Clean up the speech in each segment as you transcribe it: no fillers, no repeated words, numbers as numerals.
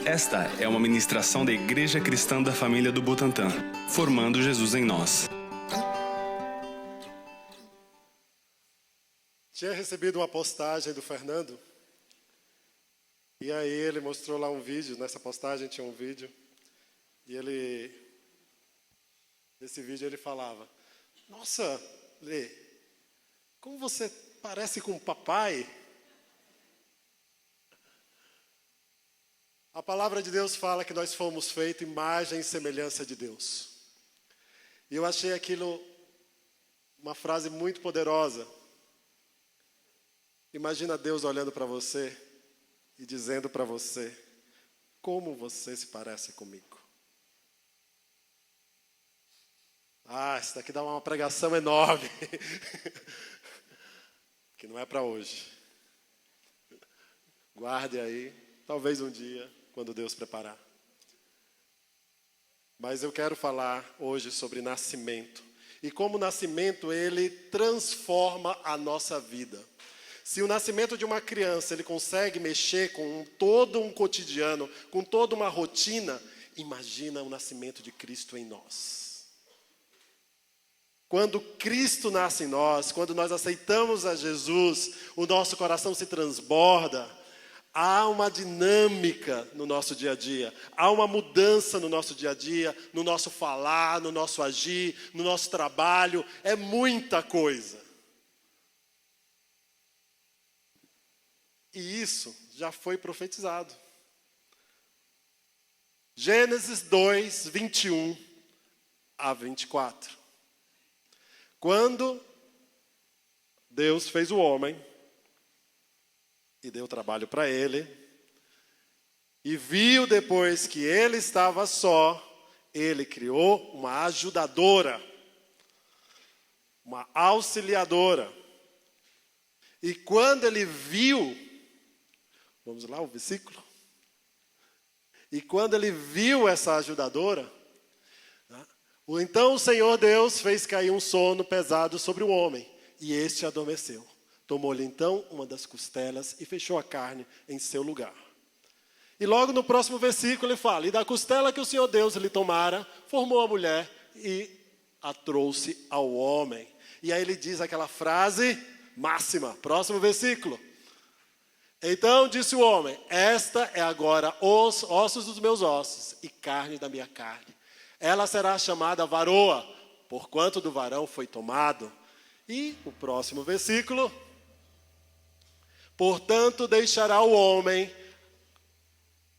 Esta é uma ministração da Igreja Cristã da Família do Butantã, formando Jesus em nós. Tinha recebido uma postagem do Fernando, e aí ele mostrou lá um vídeo, nessa postagem tinha um vídeo, e nesse vídeo ele falava: "Nossa, Lê, como você parece com o papai." A palavra de Deus fala que nós fomos feitos imagem e semelhança de Deus. E eu achei aquilo uma frase muito poderosa. Imagina Deus olhando para você e dizendo para você: como você se parece comigo. Isso daqui dá uma pregação enorme. Que não é para hoje. Guarde aí, talvez um dia, quando Deus preparar. Mas eu quero falar hoje sobre nascimento. E como o nascimento, ele transforma a nossa vida. Se o nascimento de uma criança, ele consegue mexer com todo um cotidiano, com toda uma rotina, imagina o nascimento de Cristo em nós. Quando Cristo nasce em nós, quando nós aceitamos a Jesus, o nosso coração se transborda. Há uma dinâmica no nosso dia a dia, há uma mudança no nosso dia a dia, no nosso falar, no nosso agir, no nosso trabalho, é muita coisa. E isso já foi profetizado. Gênesis 2, 21 a 24. Quando Deus fez o homem, e deu trabalho para ele, e viu depois que ele estava só, ele criou uma ajudadora, uma auxiliadora. E quando ele viu, vamos lá o versículo, e quando ele viu essa ajudadora, então o Senhor Deus fez cair um sono pesado sobre o homem, e este adormeceu. Tomou-lhe então uma das costelas e fechou a carne em seu lugar. E logo no próximo versículo ele fala: e da costela que o Senhor Deus lhe tomara, formou a mulher e a trouxe ao homem. E aí ele diz aquela frase máxima, próximo versículo. Então disse o homem: esta é agora os ossos dos meus ossos e carne da minha carne. Ela será chamada varoa, porquanto do varão foi tomado. E o próximo versículo: portanto, deixará o homem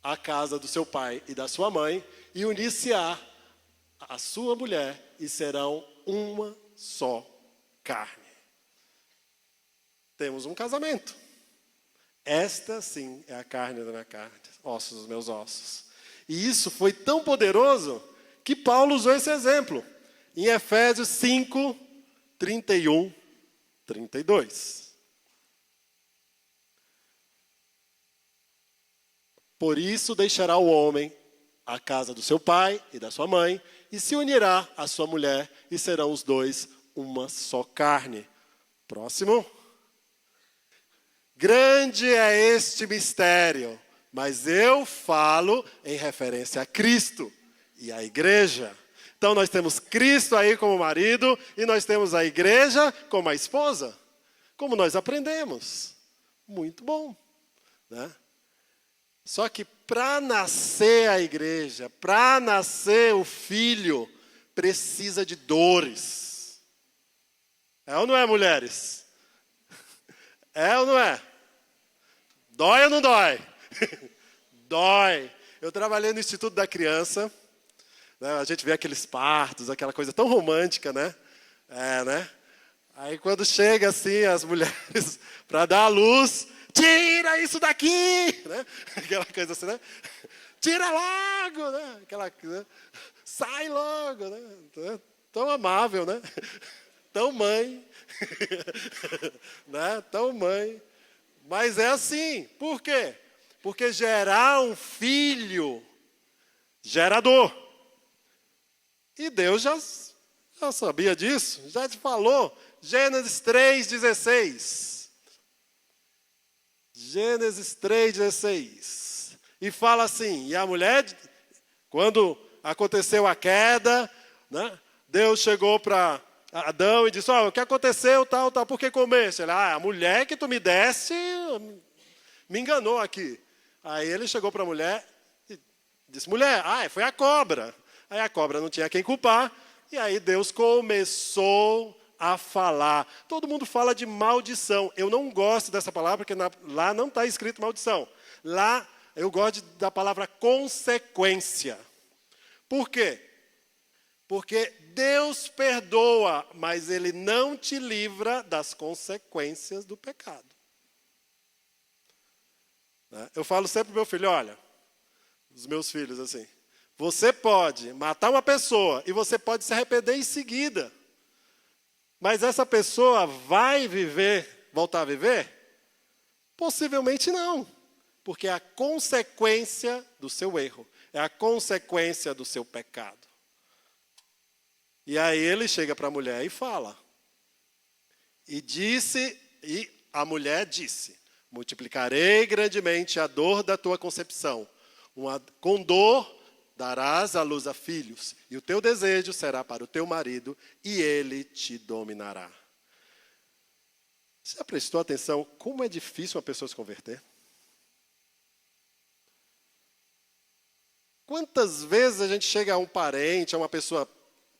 a casa do seu pai e da sua mãe, e unir-se-á a sua mulher, e serão uma só carne. Temos um casamento. Esta, sim, é a carne da minha carne, ossos dos meus ossos. E isso foi tão poderoso que Paulo usou esse exemplo. Em Efésios 5, 31, 32. Por isso deixará o homem a casa do seu pai e da sua mãe, e se unirá à sua mulher, e serão os dois uma só carne. Próximo. Grande é este mistério, mas eu falo em referência a Cristo e à igreja. Então nós temos Cristo aí como marido, e nós temos a igreja como a esposa. Como nós aprendemos. Muito bom, né? Só que para nascer a igreja, para nascer o filho, precisa de dores. É ou não é, mulheres? É ou não é? Dói ou não dói? Dói. Eu trabalhei no Instituto da Criança, né? A gente vê aqueles partos, aquela coisa tão romântica, né? Né? Aí quando chega assim as mulheres para dar à luz, tira isso daqui, né? Aquela coisa assim, né? Tira logo, né? Aquela, né? Sai logo, né? Tão amável, né? Tão mãe, né? Tão mãe. Mas é assim, por quê? Porque gerar um filho gera dor. E Deus já sabia disso, já te falou. Gênesis 3,16. Gênesis 3,16. e fala assim, e a mulher, quando aconteceu a queda, né, Deus chegou para Adão e disse, o que aconteceu, tal, por que comeste? Ele, a mulher que tu me deste me enganou aqui. Aí ele chegou para a mulher e disse, mulher, foi a cobra. Aí a cobra não tinha quem culpar, e aí Deus começou a falar. Todo mundo fala de maldição. Eu não gosto dessa palavra, porque lá não está escrito maldição. Lá eu gosto da palavra consequência. Por quê? Porque Deus perdoa, mas Ele não te livra das consequências do pecado. Eu falo sempre para o meu filho, olha, os meus filhos assim, você pode matar uma pessoa e você pode se arrepender em seguida. Mas essa pessoa vai voltar a viver? Possivelmente não. Porque é a consequência do seu erro. É a consequência do seu pecado. E aí ele chega para a mulher e fala. E a mulher disse, multiplicarei grandemente a dor da tua concepção. Com dor darás à luz a filhos, e o teu desejo será para o teu marido, e ele te dominará. Você já prestou atenção como é difícil uma pessoa se converter? Quantas vezes a gente chega a um parente, a uma pessoa,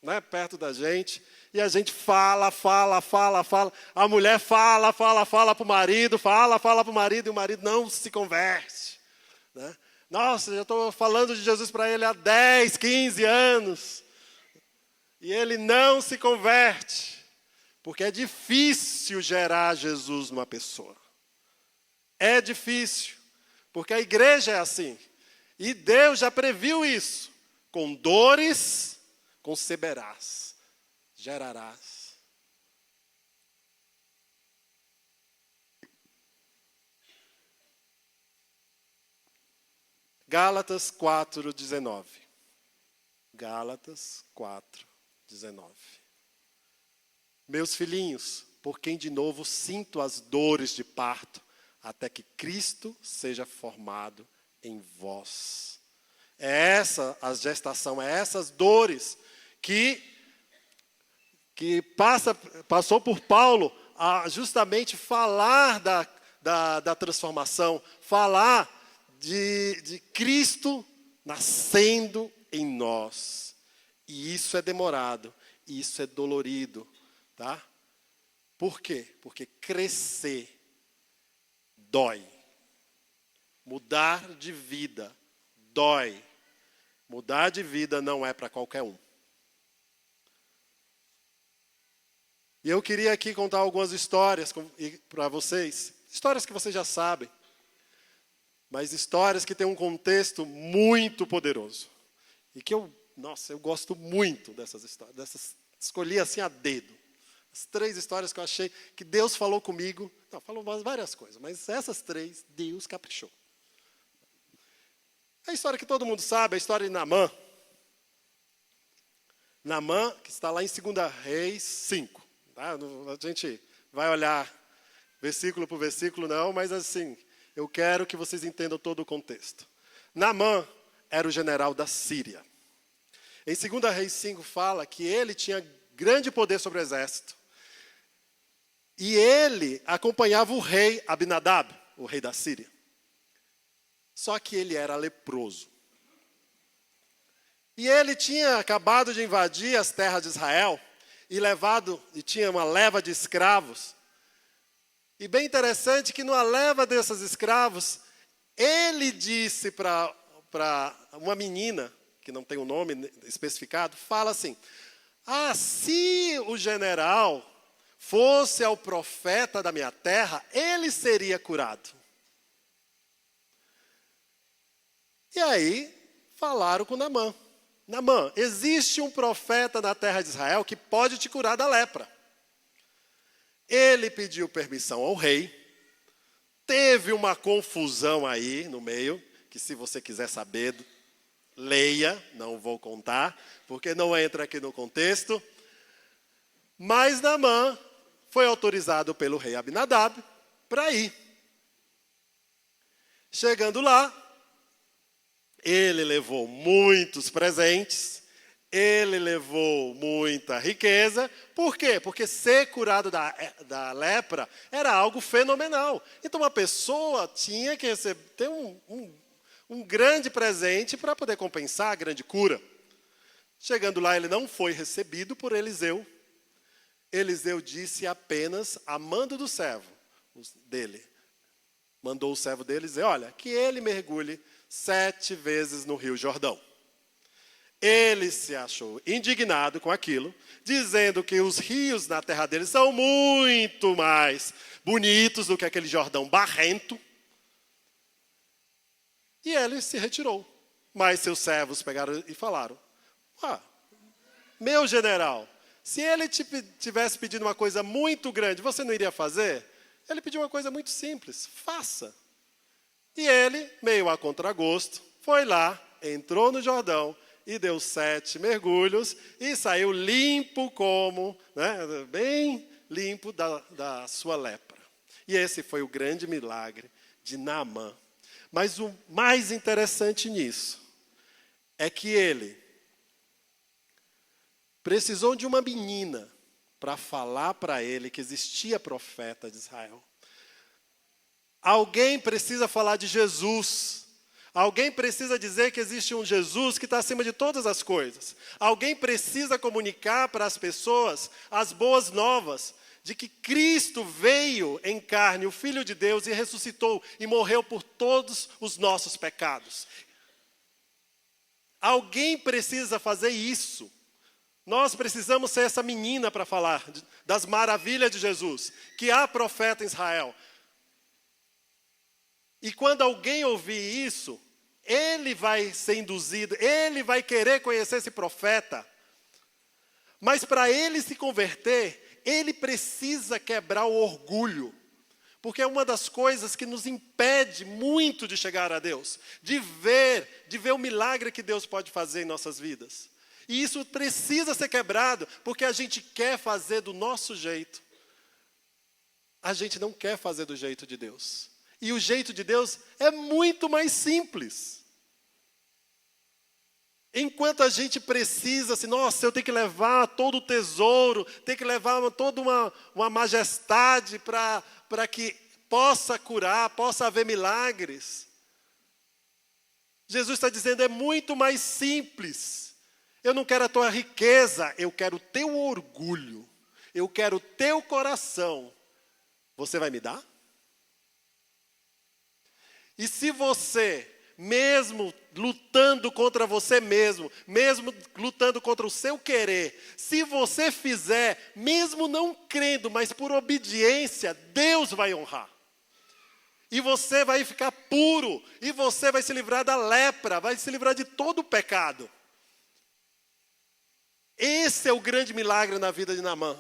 né, perto da gente, e a gente fala, a mulher fala para o marido, e o marido não se converte, né? Nossa, já estou falando de Jesus para ele há 10, 15 anos. E ele não se converte. Porque é difícil gerar Jesus numa pessoa. É difícil. Porque a igreja é assim. E Deus já previu isso. Com dores conceberás, gerarás. Gálatas 4:19. Gálatas 4:19. Meus filhinhos, por quem de novo sinto as dores de parto, até que Cristo seja formado em vós. É essa a gestação, é essas dores que passou por Paulo a justamente falar da transformação, falar de Cristo nascendo em nós. E isso é demorado, isso é dolorido, tá? Por quê? Porque crescer dói. Mudar de vida dói. Mudar de vida não é para qualquer um. E eu queria aqui contar algumas histórias para vocês. Histórias que vocês já sabem. Mas histórias que têm um contexto muito poderoso. E que eu gosto muito dessas histórias. Escolhi assim a dedo. As 3 histórias que eu achei que Deus falou comigo. Não, falou várias coisas, mas essas 3, Deus caprichou. A história que todo mundo sabe, a história de Naamã. Naamã, que está lá em 2 Reis 5. Tá? A gente vai olhar versículo por versículo, não, mas assim, eu quero que vocês entendam todo o contexto. Naamã era o general da Síria. Em 2 Reis 5 fala que ele tinha grande poder sobre o exército. E ele acompanhava o rei Abinadab, o rei da Síria. Só que ele era leproso. E ele tinha acabado de invadir as terras de Israel e tinha uma leva de escravos. E bem interessante que numa leva desses escravos, ele disse para uma menina, que não tem um nome especificado, fala assim, se o general fosse ao profeta da minha terra, ele seria curado. E aí, falaram com Naamã. Naamã, existe um profeta na terra de Israel que pode te curar da lepra. Ele pediu permissão ao rei. Teve uma confusão aí no meio, que se você quiser saber, leia, não vou contar, porque não entra aqui no contexto. Mas Naamã foi autorizado pelo rei Abinadab para ir. Chegando lá, Ele levou muitos presentes, ele levou muita riqueza. Por quê? Porque ser curado da lepra era algo fenomenal. Então uma pessoa tinha que ter um grande presente para poder compensar a grande cura. Chegando lá, ele não foi recebido por Eliseu. Eliseu disse apenas, a mando do servo dele, mandou o servo dele dizer, olha, que ele mergulhe 7 vezes no Rio Jordão. Ele se achou indignado com aquilo, dizendo que os rios na terra dele são muito mais bonitos do que aquele Jordão barrento. E ele se retirou. Mas seus servos pegaram e falaram, meu general, se ele tivesse pedido uma coisa muito grande, você não iria fazer? Ele pediu uma coisa muito simples, faça. E ele, meio a contragosto, foi lá, entrou no Jordão e deu 7 mergulhos e saiu limpo bem limpo da sua lepra. E esse foi o grande milagre de Naamã. Mas o mais interessante nisso é que ele precisou de uma menina para falar para ele que existia profeta de Israel. Alguém precisa falar de Jesus. Alguém precisa dizer que existe um Jesus que está acima de todas as coisas. Alguém precisa comunicar para as pessoas as boas novas de que Cristo veio em carne, o Filho de Deus, e ressuscitou e morreu por todos os nossos pecados. Alguém precisa fazer isso. Nós precisamos ser essa menina para falar das maravilhas de Jesus, que há profeta em Israel. E quando alguém ouvir isso, ele vai ser induzido, ele vai querer conhecer esse profeta. Mas para ele se converter, ele precisa quebrar o orgulho. Porque é uma das coisas que nos impede muito de chegar a Deus. De ver o milagre que Deus pode fazer em nossas vidas. E isso precisa ser quebrado, porque a gente quer fazer do nosso jeito. A gente não quer fazer do jeito de Deus. E o jeito de Deus é muito mais simples. Enquanto a gente precisa, assim, nossa, eu tenho que levar todo o tesouro, tenho que levar toda uma majestade para que possa curar, possa haver milagres. Jesus está dizendo, é muito mais simples. Eu não quero a tua riqueza, eu quero o teu orgulho. Eu quero o teu coração. Você vai me dar? E se você, mesmo lutando contra você mesmo lutando contra o seu querer, se você fizer, mesmo não crendo, mas por obediência, Deus vai honrar. E você vai ficar puro, e você vai se livrar da lepra, vai se livrar de todo o pecado. Esse é o grande milagre na vida de Naamã.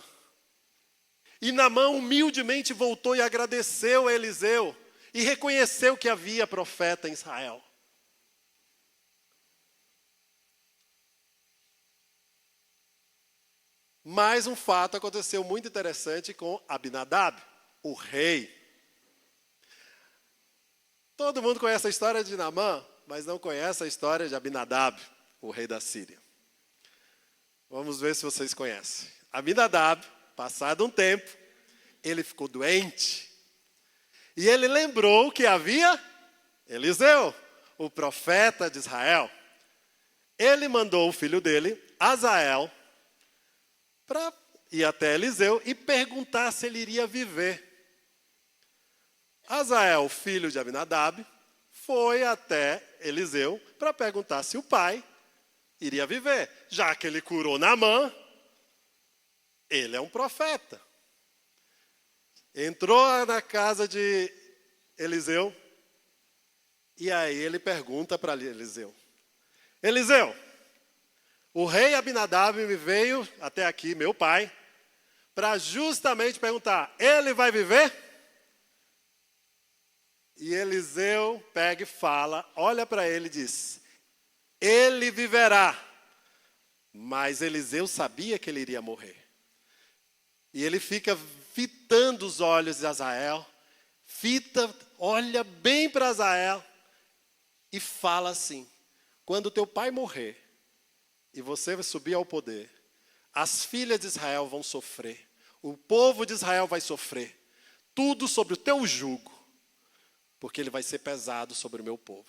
E Naamã humildemente voltou e agradeceu a Eliseu. E reconheceu que havia profeta em Israel. Mais um fato aconteceu muito interessante com Abinadab, o rei. Todo mundo conhece a história de Naamã, mas não conhece a história de Abinadab, o rei da Síria. Vamos ver se vocês conhecem. Abinadab, passado um tempo, ele ficou doente. E ele lembrou que havia Eliseu, o profeta de Israel. Ele mandou o filho dele, Azael, para ir até Eliseu e perguntar se ele iria viver. Azael, filho de Abinadab, foi até Eliseu para perguntar se o pai iria viver. Já que ele curou Naamã, ele é um profeta. Entrou na casa de Eliseu e aí ele pergunta para Eliseu. Eliseu, o rei Abinadab me veio até aqui, meu pai, para justamente perguntar, ele vai viver? E Eliseu pega e fala, olha para ele e diz, ele viverá. Mas Eliseu sabia que ele iria morrer. E ele fica fitando os olhos de Azael, olha bem para Azael e fala assim, quando teu pai morrer e você vai subir ao poder, as filhas de Israel vão sofrer, o povo de Israel vai sofrer, tudo sobre o teu jugo, porque ele vai ser pesado sobre o meu povo.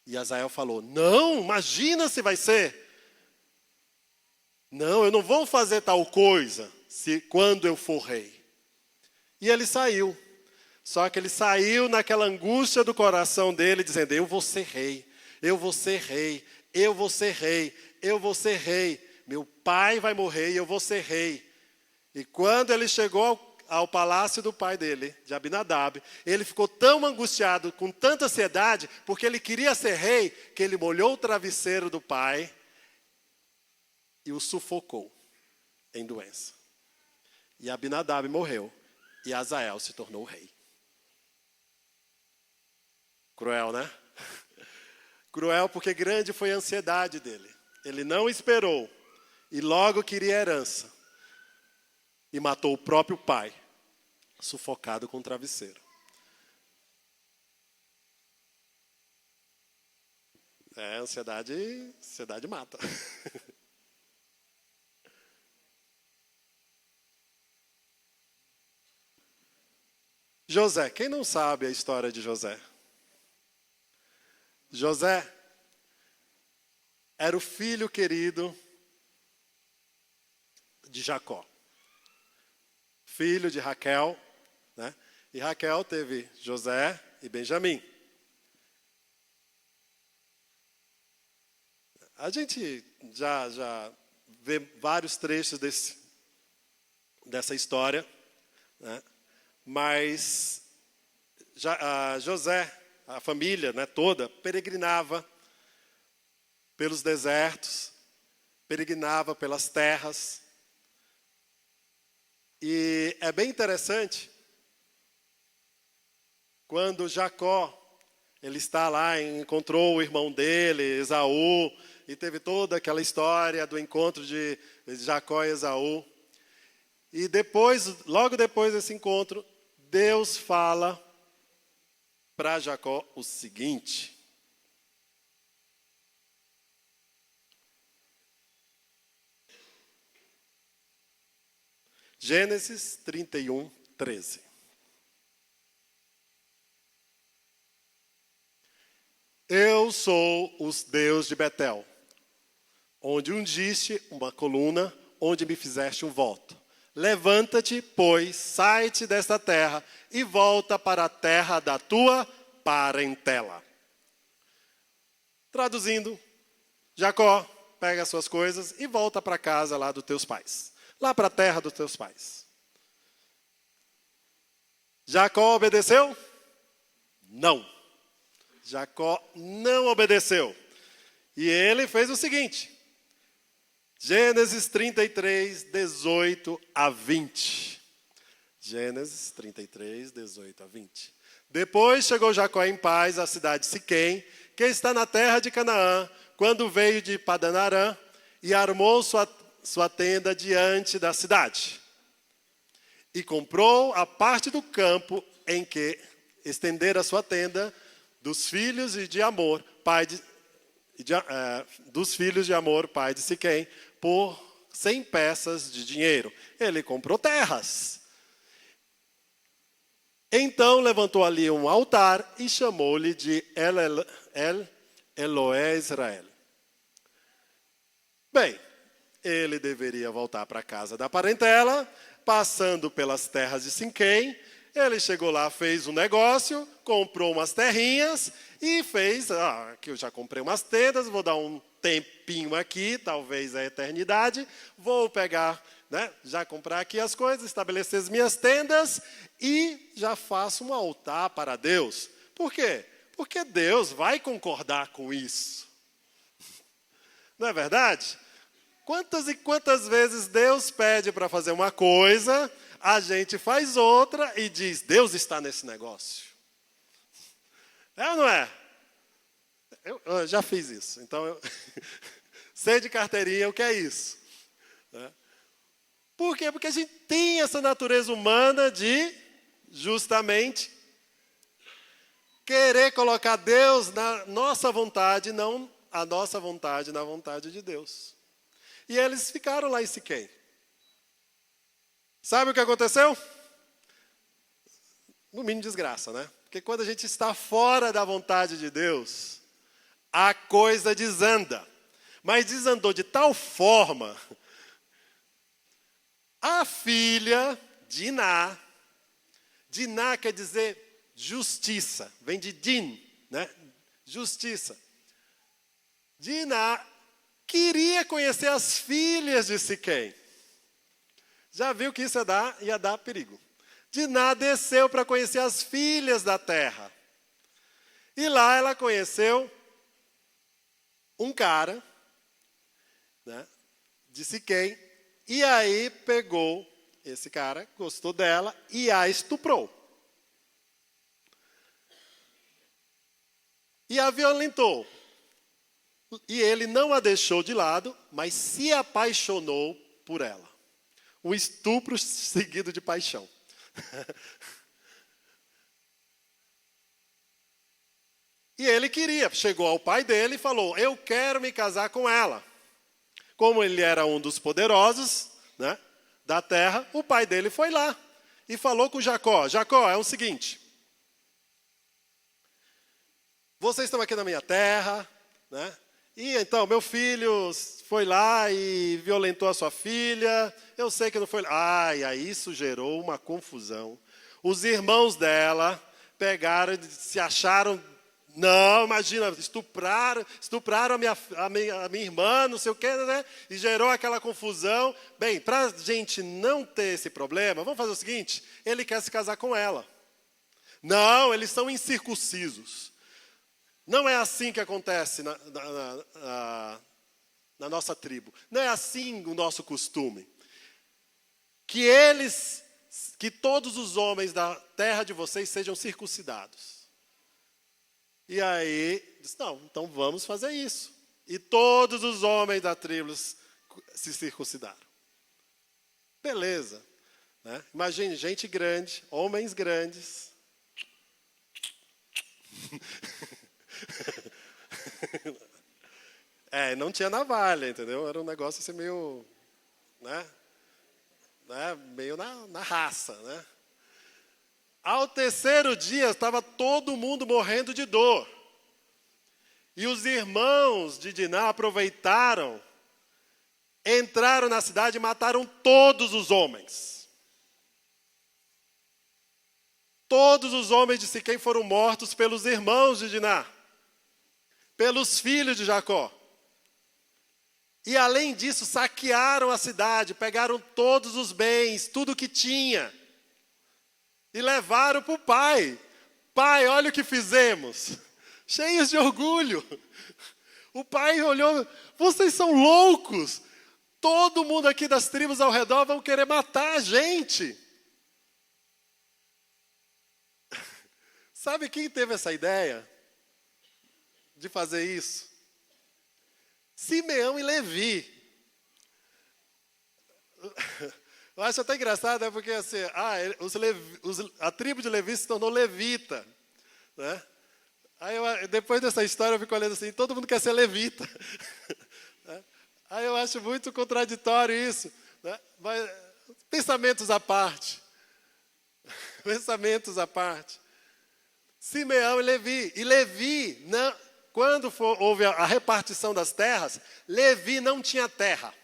E Azael falou, não, imagina se vai ser. Não, eu não vou fazer tal coisa quando eu for rei. E ele saiu. Só que ele saiu naquela angústia do coração dele, dizendo, eu vou ser rei, eu vou ser rei, eu vou ser rei, eu vou ser rei. Meu pai vai morrer e eu vou ser rei. E quando ele chegou ao palácio do pai dele, de Abinadab, ele ficou tão angustiado, com tanta ansiedade, porque ele queria ser rei, que ele molhou o travesseiro do pai e o sufocou em doença. E Abinadab morreu e Azael se tornou rei. Cruel, né? Cruel porque grande foi a ansiedade dele. Ele não esperou e logo queria herança. E matou o próprio pai, sufocado com o travesseiro. Ansiedade mata. José, quem não sabe a história de José? José era o filho querido de Jacó. Filho de Raquel, né? E Raquel teve José e Benjamim. A gente já vê vários trechos dessa história, né? Mas José, a família, né, toda, peregrinava pelos desertos, peregrinava pelas terras. E é bem interessante, quando Jacó, ele está lá, encontrou o irmão dele, Esaú, e teve toda aquela história do encontro de Jacó e Esaú. E logo depois desse encontro, Deus fala para Jacó o seguinte. Gênesis 31, 13. Eu sou o Deus de Betel, onde ungiste uma coluna, onde me fizeste um voto. Levanta-te, pois, sai-te desta terra e volta para a terra da tua parentela. Traduzindo, Jacó pega as suas coisas e volta para a casa lá dos teus pais. Lá para a terra dos teus pais. Jacó obedeceu? Não. Jacó não obedeceu. E ele fez o seguinte. Gênesis 33, 18 a 20. Gênesis 33, 18 a 20. Depois chegou Jacó em paz à cidade de Siquém, que está na terra de Canaã, quando veio de Padan Aram e armou sua tenda diante da cidade. E comprou a parte do campo em que estendera sua tenda dos filhos de Amor, pai de Siquém, por 100 peças de dinheiro. Ele comprou terras. Então levantou ali um altar e chamou-lhe de Eloé Israel. Bem, ele deveria voltar para a casa da parentela, passando pelas terras de Siquém. Ele chegou lá, fez um negócio, comprou umas terrinhas e fez, que eu já comprei umas tendas, vou dar um tempinho aqui, talvez a eternidade, vou pegar, né, já comprar aqui as coisas, estabelecer as minhas tendas e já faço um altar para Deus. Por quê? Porque Deus vai concordar com isso. Não é verdade? Quantas e quantas vezes Deus pede para fazer uma coisa, a gente faz outra e diz, Deus está nesse negócio. É ou não é? Eu já fiz isso, então sei de carteirinha o que é isso. Por quê? Porque a gente tem essa natureza humana de, justamente, querer colocar Deus na nossa vontade, não a nossa vontade na vontade de Deus. E eles ficaram lá em Siquém. Sabe o que aconteceu? No mínimo desgraça, né? Porque quando a gente está fora da vontade de Deus, a coisa desanda. Mas desandou de tal forma, a filha Diná quer dizer justiça, vem de din, né? Justiça. Diná queria conhecer as filhas de Siquém. Já viu que isso ia dar perigo. Diná desceu para conhecer as filhas da terra. E lá ela conheceu um cara, né, de Siquém, e aí pegou esse cara, gostou dela e a estuprou. E a violentou. E ele não a deixou de lado, mas se apaixonou por ela. Um estupro seguido de paixão. E ele queria, chegou ao pai dele e falou, eu quero me casar com ela. Como ele era um dos poderosos, né, da terra, o pai dele foi lá e falou com Jacó, Jacó, é o seguinte, vocês estão aqui na minha terra, né? E então, meu filho foi lá e violentou a sua filha. Eu sei que não foi... Ai, aí isso gerou uma confusão. Os irmãos dela pegaram, se acharam... Não, imagina, estupraram a minha irmã, não sei o quê, né? E gerou aquela confusão. Bem, para a gente não ter esse problema, vamos fazer o seguinte, ele quer se casar com ela. Não, eles são incircuncisos. Não é assim que acontece na nossa tribo. Não é assim o nosso costume. Que todos os homens da terra de vocês sejam circuncidados. E aí, disse, não, então vamos fazer isso. E todos os homens da tribo se circuncidaram. Beleza. Né? Imagine, gente grande, homens grandes. Não tinha navalha, entendeu? Era um negócio assim meio, né? Meio na raça, né? Ao terceiro dia, estava todo mundo morrendo de dor. E os irmãos de Diná aproveitaram, entraram na cidade e mataram todos os homens. Todos os homens de Siquém foram mortos pelos irmãos de Diná, pelos filhos de Jacó. E além disso, saquearam a cidade, pegaram todos os bens, tudo que tinha, e levaram para o pai. Pai, olha o que fizemos. Cheios de orgulho. O pai olhou, vocês são loucos. Todo mundo aqui das tribos ao redor vão querer matar a gente. Sabe quem teve essa ideia de fazer isso? Simeão e Levi. Eu acho até engraçado, porque assim, a tribo de Levi se tornou levita. Né? Aí depois dessa história eu fico olhando assim, todo mundo quer ser levita. Aí eu acho muito contraditório isso. Né? Mas, pensamentos à parte. Pensamentos à parte. Simeão e Levi. E Levi, quando houve a repartição das terras, Levi não tinha terra.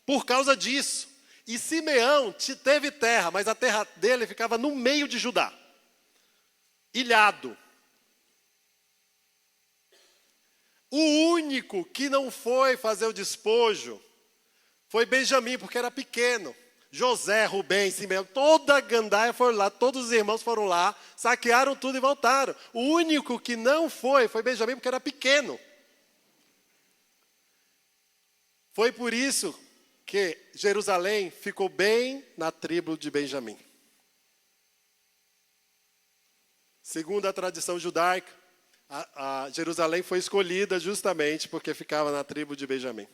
Por causa disso. E Simeão teve terra, mas a terra dele ficava no meio de Judá. Ilhado. O único que não foi fazer o despojo foi Benjamim, porque era pequeno. José, Rubem, Simeão, toda a gandaia foram lá, todos os irmãos foram lá, saquearam tudo e voltaram. O único que não foi Benjamim, porque era pequeno. Foi por isso que Jerusalém ficou bem na tribo de Benjamim. Segundo a tradição judaica, a Jerusalém foi escolhida justamente porque ficava na tribo de Benjamim.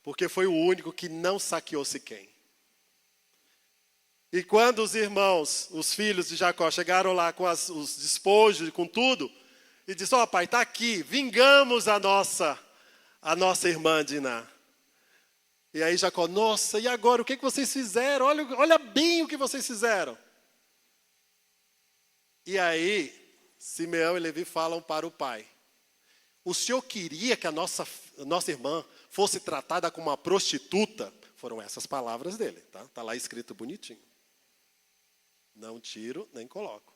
Porque foi o único que não saqueou Siquém. E quando os irmãos, os filhos de Jacó, chegaram lá com os despojos, com tudo, e disse, ó pai, está aqui, vingamos a nossa irmã Diná. E aí Jacó, nossa, e agora o que vocês fizeram? Olha bem o que vocês fizeram. E aí, Simeão e Levi falam para o pai. O senhor queria que a nossa irmã fosse tratada como uma prostituta? Foram essas palavras dele, tá? Está lá escrito bonitinho. Não tiro, nem coloco.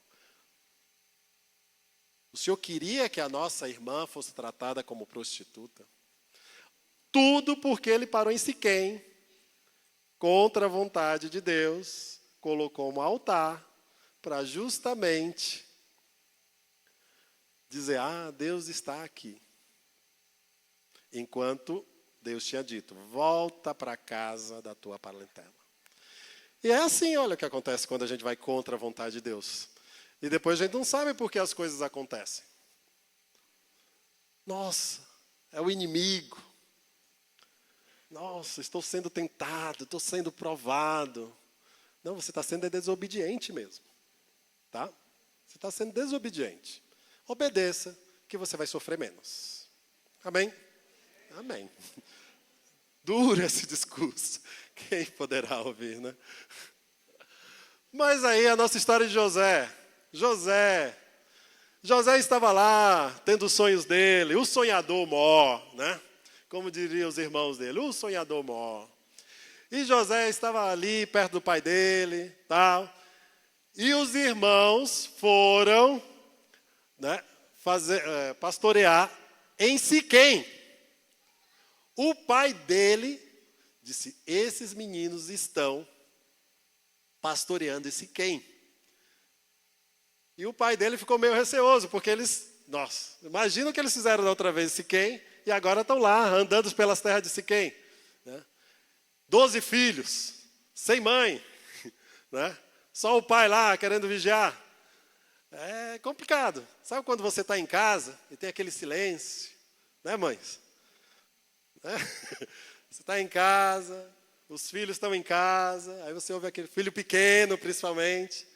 O senhor queria que a nossa irmã fosse tratada como prostituta? Tudo porque ele parou em Siquém, contra a vontade de Deus, colocou um altar para justamente dizer, Deus está aqui. Enquanto Deus tinha dito, volta para a casa da tua parentela. E é assim, olha o que acontece quando a gente vai contra a vontade de Deus. E depois a gente não sabe por que as coisas acontecem. Nossa, é o inimigo. Nossa, estou sendo tentado, estou sendo provado. Não, você está sendo desobediente mesmo. Tá? Você está sendo desobediente. Obedeça, que você vai sofrer menos. Amém? Amém. Duro esse discurso. Quem poderá ouvir, né? Mas aí a nossa história de José. José estava lá, tendo os sonhos dele, o sonhador mor, né? Como diriam os irmãos dele, o sonhador mor. E José estava ali, perto do pai dele, tal. E os irmãos foram, né, pastorear em Siquém. O pai dele disse, esses meninos estão pastoreando em Siquém. E o pai dele ficou meio receoso, porque imagina o que eles fizeram da outra vez em Siquém, e agora estão lá, andando pelas terras de Siquém. Né? 12 filhos, sem mãe, né? Só o pai lá querendo vigiar. É complicado. Sabe quando você está em casa e tem aquele silêncio? Né, mães? Né? Você está em casa, os filhos estão em casa, aí você ouve aquele filho pequeno, principalmente.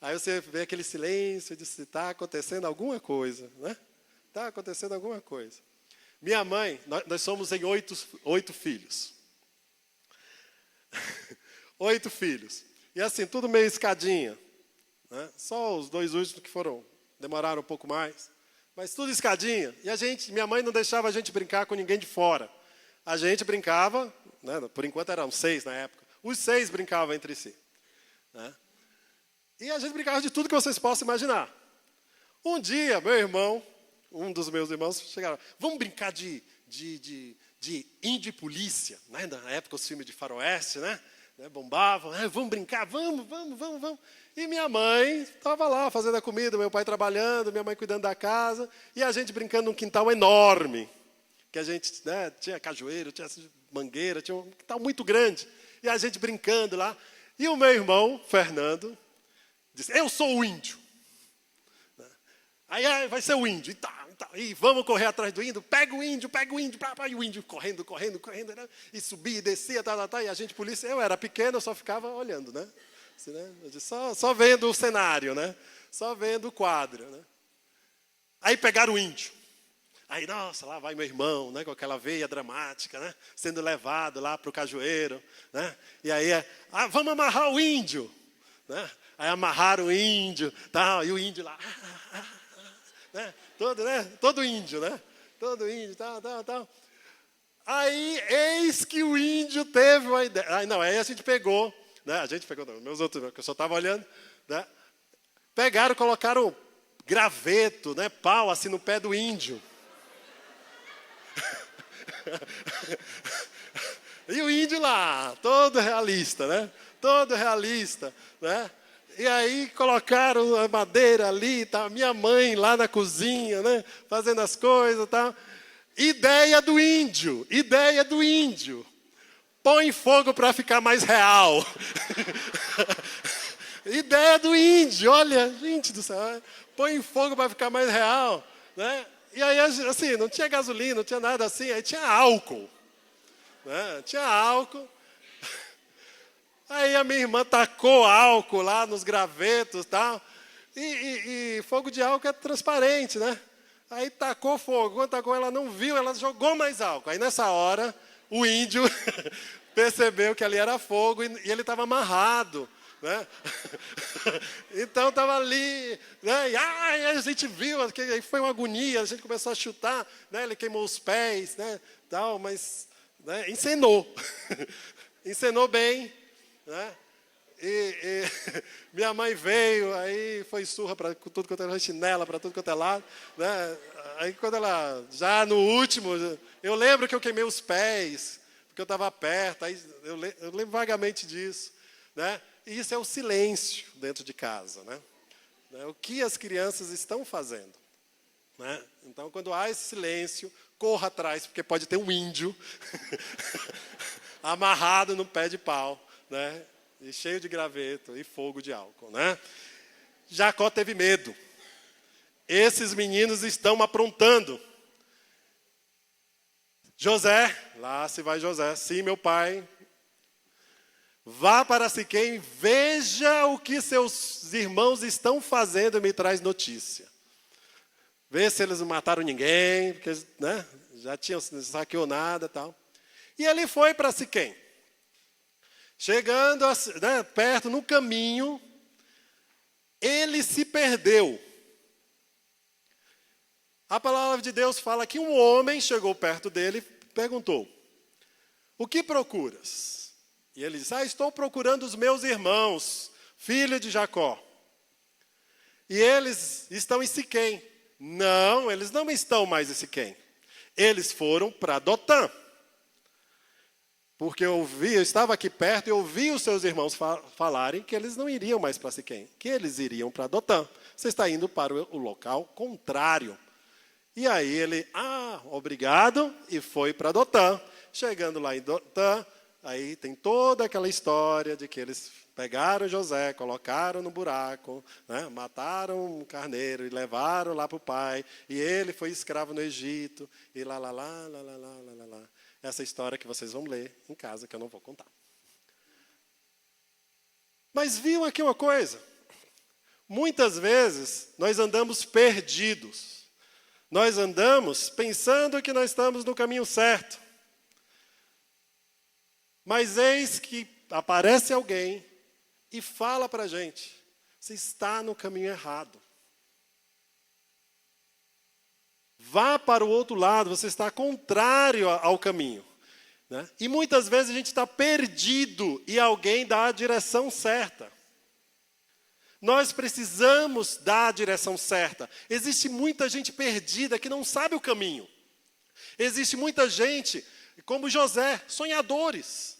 Aí você vê aquele silêncio de se está acontecendo alguma coisa, né? Está acontecendo alguma coisa. Minha mãe, nós somos em 8 filhos. 8 filhos. E assim, tudo meio escadinha. Né? Só os 2 últimos que demoraram um pouco mais. Mas tudo escadinha. E minha mãe não deixava a gente brincar com ninguém de fora. A gente brincava, né? Por enquanto eram 6 na época. Os 6 brincavam entre si. Né? E a gente brincava de tudo que vocês possam imaginar. Um dia, meu irmão, um dos meus irmãos, chegaram, vamos brincar de índio e polícia. Né? Na época, os filmes de faroeste, né? Bombavam, vamos brincar, vamos. E minha mãe estava lá fazendo a comida, meu pai trabalhando, minha mãe cuidando da casa, e a gente brincando num quintal enorme, que a gente, né, tinha cajueiro, tinha mangueira, tinha um quintal muito grande, e a gente brincando lá. E o meu irmão, Fernando, disse, eu sou o índio. Aí vai ser o índio, e vamos correr atrás do índio, pega o índio, e o índio correndo, né? E subia e descia, e a gente, polícia, eu era pequeno, eu só ficava olhando, né? Assim, né? Só vendo o cenário, né? Só vendo o quadro, né? Aí pegaram o índio. Aí, nossa, lá vai meu irmão, né? Com aquela veia dramática, né? Sendo levado lá para o cajueiro, né? E aí, vamos amarrar o índio, né? Aí amarraram o índio, tal, e o índio lá... Né? Todo índio, né? Todo índio, tal. Aí, eis que o índio teve uma ideia. Aí a gente pegou, né? Meus outros, que eu só estava olhando, né? Pegaram, colocaram graveto, né? Pau, assim, no pé do índio. E o índio lá, todo realista, né? Todo realista, né? E aí colocaram a madeira ali, tá? Minha mãe lá na cozinha, né? Fazendo as coisas, tá? Ideia do índio. Põe fogo para ficar mais real. Ideia do índio, olha, gente do céu. Põe fogo para ficar mais real, né? E aí, assim, não tinha gasolina, não tinha nada assim, aí tinha álcool. Né? Tinha álcool. Aí a minha irmã tacou álcool lá nos gravetos e tal. E fogo de álcool é transparente, né? Aí tacou fogo. Quando tacou, ela não viu, ela jogou mais álcool. Aí nessa hora, o índio percebeu que ali era fogo e ele estava amarrado, né? Então estava ali, né? E a gente viu, aí foi uma agonia, a gente começou a chutar, né? Ele queimou os pés, né? Tal, mas, né? Encenou. Encenou bem, né? E minha mãe veio, aí foi surra para tudo quanto era chinela, para tudo quanto é lado, né? Aí quando ela, já no último, eu lembro que eu queimei os pés, porque eu estava perto, aí eu lembro vagamente disso, né? E isso é o silêncio dentro de casa, né? O que as crianças estão fazendo, né? Então, quando há esse silêncio, corra atrás, porque pode ter um índio amarrado no pé de pau, né? E cheio de graveto e fogo de álcool, né? Jacó teve medo. Esses meninos estão aprontando. José, lá se vai José. Sim, meu pai. Vá para Siquém, veja o que seus irmãos estão fazendo e me traz notícia. Vê se eles não mataram ninguém, porque, né, já tinham saqueou nada e tal. E ele foi para Siquém. Chegando, né, perto, no caminho, ele se perdeu. A palavra de Deus fala que um homem chegou perto dele e perguntou: o que procuras? E ele disse: estou procurando os meus irmãos, filho de Jacó. E eles estão em Siquém. Não, eles não estão mais em Siquém. Eles foram para Dotã. Porque eu estava aqui perto e ouvi os seus irmãos falarem que eles não iriam mais para Siquém, que eles iriam para Dotã. Você está indo para o local contrário. E aí ele, obrigado, e foi para Dotã. Chegando lá em Dotã, aí tem toda aquela história de que eles pegaram José, colocaram no buraco, né, mataram um carneiro e levaram lá para o pai. E ele foi escravo no Egito, e lá. Essa história que vocês vão ler em casa, que eu não vou contar. Mas viu aqui uma coisa. Muitas vezes nós andamos perdidos. Nós andamos pensando que nós estamos no caminho certo. Mas eis que aparece alguém e fala para a gente: você está no caminho errado. Vá para o outro lado, você está contrário ao caminho. Né? E muitas vezes a gente está perdido e alguém dá a direção certa. Nós precisamos dar a direção certa. Existe muita gente perdida que não sabe o caminho. Existe muita gente, como José, sonhadores,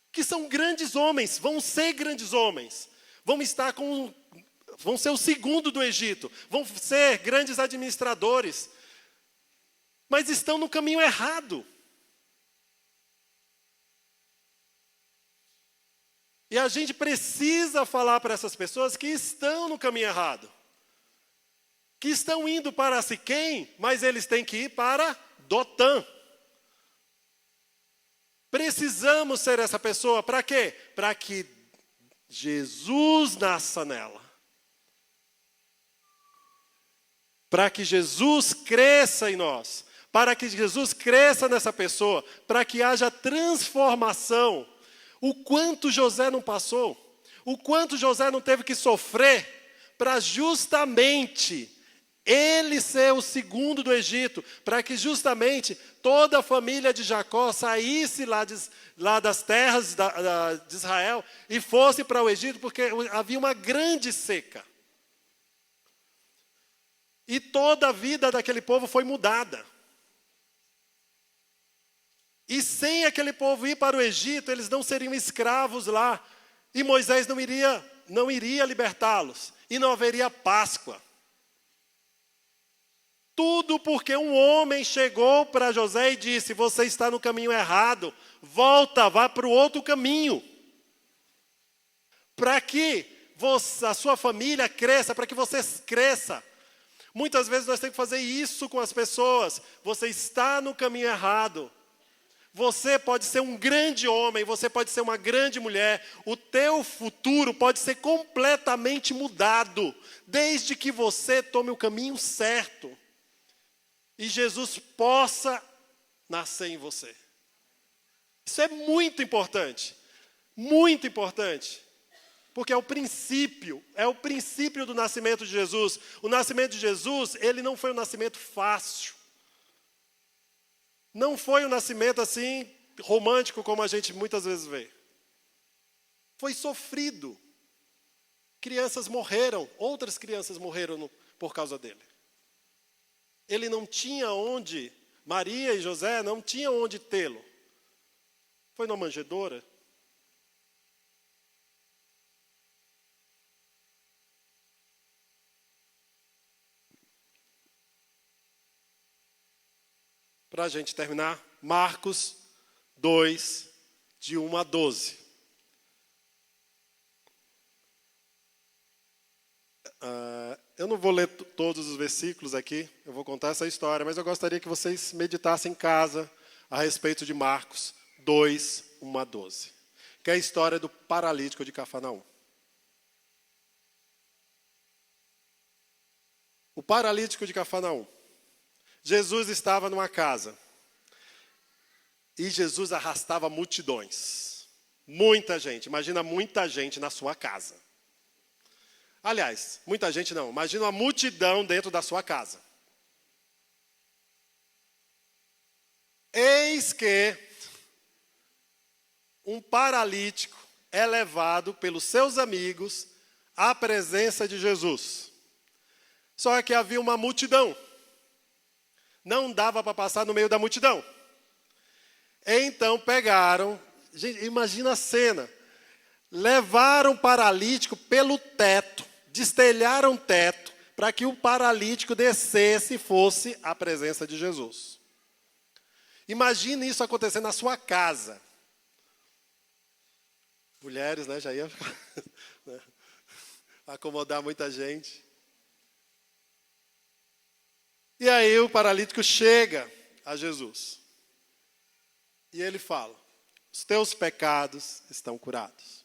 que são grandes homens, vão ser grandes homens, vão ser o segundo do Egito, vão ser grandes administradores, mas estão no caminho errado. E a gente precisa falar para essas pessoas que estão no caminho errado, que estão indo para Siquém, mas eles têm que ir para Dotã. Precisamos ser essa pessoa, para quê? Para que Jesus nasça nela. Para que Jesus cresça em nós. Para que Jesus cresça nessa pessoa. Para que haja transformação. O quanto José não passou. O quanto José não teve que sofrer. Para justamente ele ser o segundo do Egito. Para que justamente toda a família de Jacó saísse lá das terras de Israel. E fosse para o Egito, porque havia uma grande seca. E toda a vida daquele povo foi mudada. E sem aquele povo ir para o Egito, eles não seriam escravos lá. E Moisés não iria libertá-los. E não haveria Páscoa. Tudo porque um homem chegou para José e disse: você está no caminho errado. Volta, vá para o outro caminho. Para que a sua família cresça, para que você cresça. Muitas vezes nós temos que fazer isso com as pessoas. Você está no caminho errado. Você pode ser um grande homem, você pode ser uma grande mulher. O teu futuro pode ser completamente mudado, desde que você tome o caminho certo. e Jesus possa nascer em você. Isso é muito importante, porque é o princípio do nascimento de Jesus. O nascimento de Jesus, ele não foi um nascimento fácil. Não foi um nascimento assim, romântico, como a gente muitas vezes vê. Foi sofrido. Crianças morreram, outras crianças morreram por causa dele. Ele não tinha onde, Maria e José não tinham onde tê-lo. Foi numa manjedoura. Para a gente terminar, Marcos 2, de 1 a 12. Eu não vou ler todos os versículos aqui, eu vou contar essa história, mas eu gostaria que vocês meditassem em casa a respeito de Marcos 2, 1 a 12, que é a história do paralítico de Cafarnaum. O paralítico de Cafarnaum. Jesus estava numa casa e Jesus arrastava multidões. Muita gente, imagina muita gente na sua casa. Aliás, muita gente não, imagina uma multidão dentro da sua casa. Eis que um paralítico é levado pelos seus amigos à presença de Jesus. Só que havia uma multidão. Não dava para passar no meio da multidão. Então pegaram, gente, imagina a cena. Levaram o paralítico pelo teto, destelharam o teto, para que o paralítico descesse e fosse à presença de Jesus. Imagine isso acontecendo na sua casa. Mulheres, né, já ia acomodar muita gente. E aí o paralítico chega a Jesus. E ele fala: os teus pecados estão curados.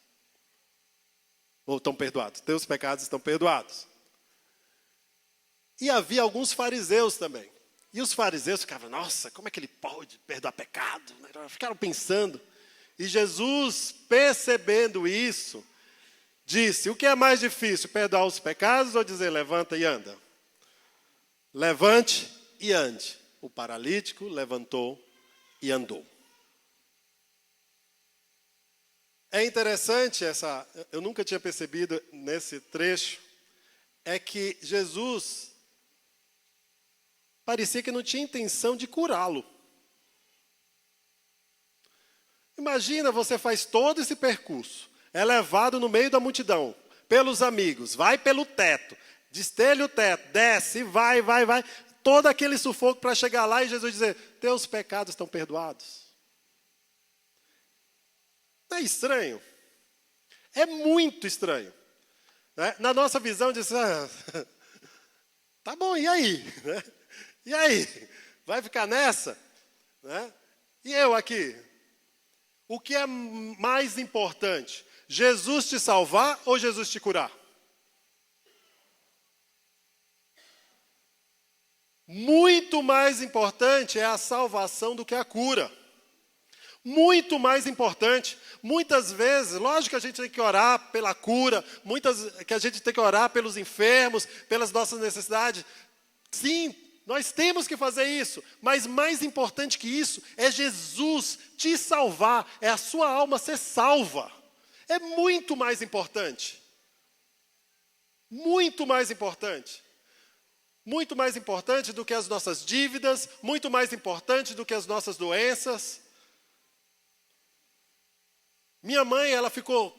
Ou estão perdoados. Teus pecados estão perdoados. E havia alguns fariseus também. E os fariseus ficavam: nossa, como é que ele pode perdoar pecado? Ficaram pensando. E Jesus, percebendo isso, disse: o que é mais difícil, perdoar os pecados ou dizer levanta e anda? Levante e ande. O paralítico levantou e andou. É interessante eu nunca tinha percebido nesse trecho, é que Jesus parecia que não tinha intenção de curá-lo. Imagina, você faz todo esse percurso, é levado no meio da multidão, pelos amigos, vai pelo teto, destelha o teto, desce, vai, todo aquele sufoco para chegar lá e Jesus dizer: teus pecados estão perdoados. Não é estranho? É muito estranho. Né? Na nossa visão, diz: tá bom, e aí? Né? E aí? Vai ficar nessa? Né? E eu aqui? O que é mais importante? Jesus te salvar ou Jesus te curar? Muito mais importante é a salvação do que a cura. Muito mais importante. Muitas vezes, lógico que a gente tem que orar pela cura, que a gente tem que orar pelos enfermos, pelas nossas necessidades. Sim, nós temos que fazer isso, mas mais importante que isso é Jesus te salvar, é a sua alma ser salva. É muito mais importante. Muito mais importante. Muito mais importante do que as nossas dívidas, muito mais importante do que as nossas doenças. Minha mãe, ela ficou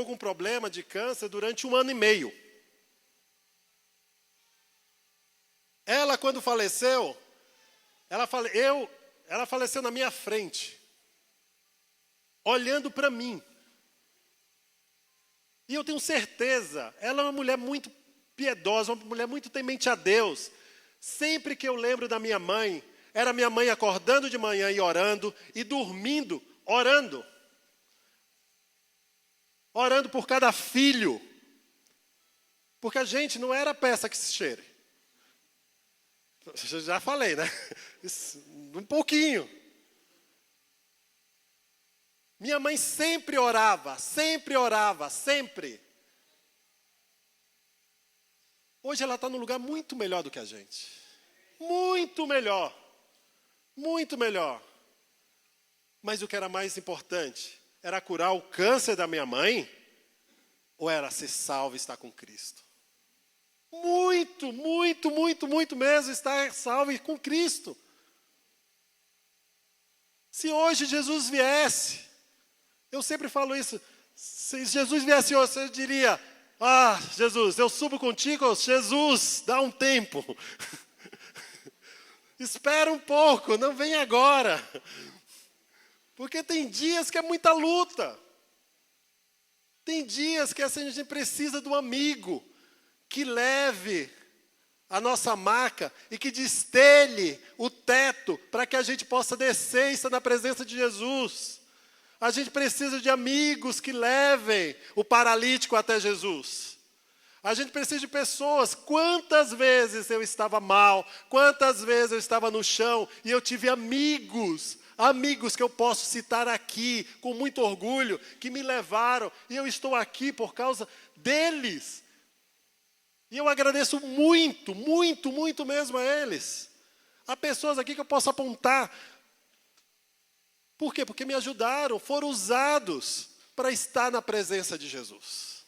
com um problema de câncer durante 1 ano e meio. Ela, quando faleceu, ela faleceu na minha frente, olhando para mim. E eu tenho certeza, ela é uma mulher muito piedosa, uma mulher muito temente a Deus. Sempre que eu lembro da minha mãe, era minha mãe acordando de manhã e orando, e dormindo, orando. Orando por cada filho. Porque a gente não era peça que se cheire. Já falei, né? Um pouquinho. Minha mãe sempre orava, sempre orava, sempre. Hoje ela está num lugar muito melhor do que a gente. Muito melhor. Muito melhor. Mas o que era mais importante? Era curar o câncer da minha mãe? Ou era ser salvo e estar com Cristo? Muito, muito, muito, muito mesmo estar salvo e com Cristo. Se hoje Jesus viesse, eu sempre falo isso, se Jesus viesse hoje, eu diria, Jesus, eu subo contigo, Jesus, dá um tempo. Espera um pouco, não vem agora. Porque tem dias que é muita luta. Tem dias que assim, a gente precisa de um amigo que leve a nossa maca e que destelhe o teto para que a gente possa descer e estar na presença de Jesus. A gente precisa de amigos que levem o paralítico até Jesus. A gente precisa de pessoas. Quantas vezes eu estava mal, quantas vezes eu estava no chão e eu tive amigos que eu posso citar aqui com muito orgulho, que me levaram e eu estou aqui por causa deles. E eu agradeço muito, muito, muito mesmo a eles. Há pessoas aqui que eu posso apontar. Por quê? Porque me ajudaram, foram usados para estar na presença de Jesus.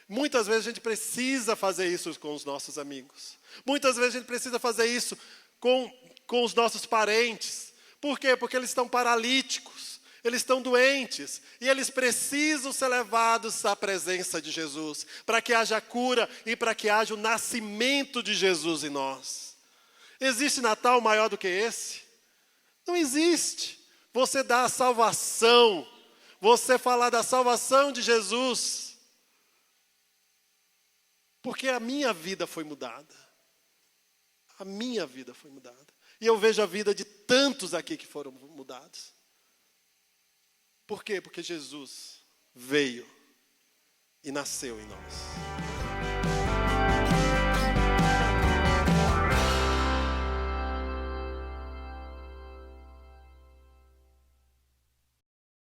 Muitas vezes a gente precisa fazer isso com os nossos amigos. Muitas vezes a gente precisa fazer isso com os nossos parentes. Por quê? Porque eles estão paralíticos, eles estão doentes, e eles precisam ser levados à presença de Jesus, para que haja cura e para que haja o nascimento de Jesus em nós. Existe Natal maior do que esse? Não existe. Você dar a salvação, você falar da salvação de Jesus, porque a minha vida foi mudada. A minha vida foi mudada. E eu vejo a vida de tantos aqui que foram mudados. Por quê? Porque Jesus veio e nasceu em nós.